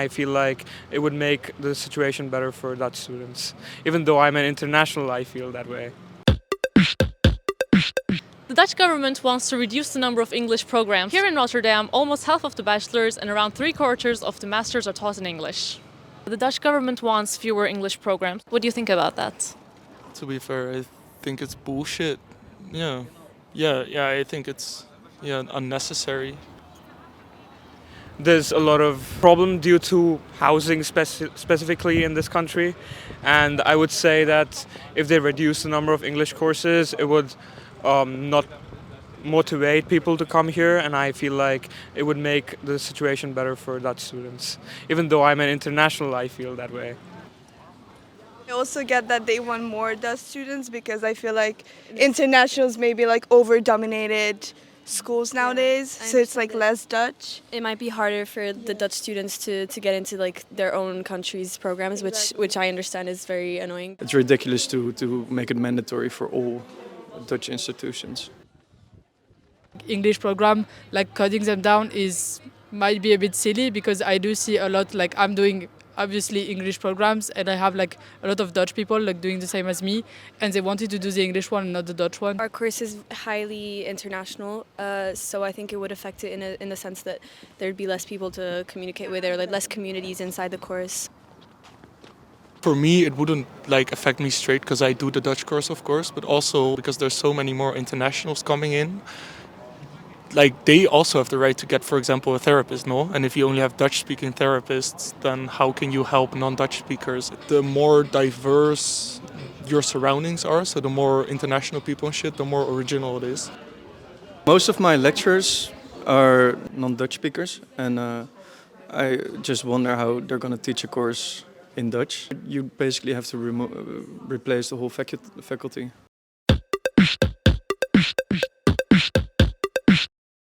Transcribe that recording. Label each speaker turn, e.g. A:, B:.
A: I feel like it would make the situation better for Dutch students. Even though I'm an international, I feel that way.
B: The Dutch government wants to reduce the number of English programs. Here in Rotterdam, almost half of the bachelors and around 3/4 of the masters are taught in English. The Dutch government wants fewer English programs. What do you think about that?
C: To be fair, I think it's bullshit. Yeah, I think it's unnecessary.
A: There's a lot of problem due to housing specifically in this country, and I would say that if they reduce the number of English courses, it would not motivate people to come here, and I feel like it would make the situation better for Dutch students. Even though I'm an international, I feel that way.
D: I also get that they want more Dutch students because I feel like internationals maybe like over-dominated schools nowadays, so it's like less Dutch.
E: It might be harder for the Dutch students to get into like their own country's programs, which I understand is very annoying.
F: It's ridiculous to make it mandatory for all Dutch institutions.
G: English program, like cutting them down might be a bit silly, because I do see a lot, like I'm doing obviously English programs, and I have like a lot of Dutch people like doing the same as me, and they wanted to do the English one and not the Dutch one.
E: Our course is highly international, so I think it would affect it in the sense that there'd be less people to communicate with, or like less communities inside the course.
C: For me, it wouldn't like affect me straight because I do the Dutch course, of course, but also because there's so many more internationals coming in. Like they also have the right to get, for example, a therapist, no? And if you only have Dutch-speaking therapists, then how can you help non-Dutch speakers? The more diverse your surroundings are, so the more international people and shit, the more original it is.
F: Most of my lecturers are non-Dutch speakers, and I just wonder how they're going to teach a course in Dutch. You basically have to replace the whole faculty.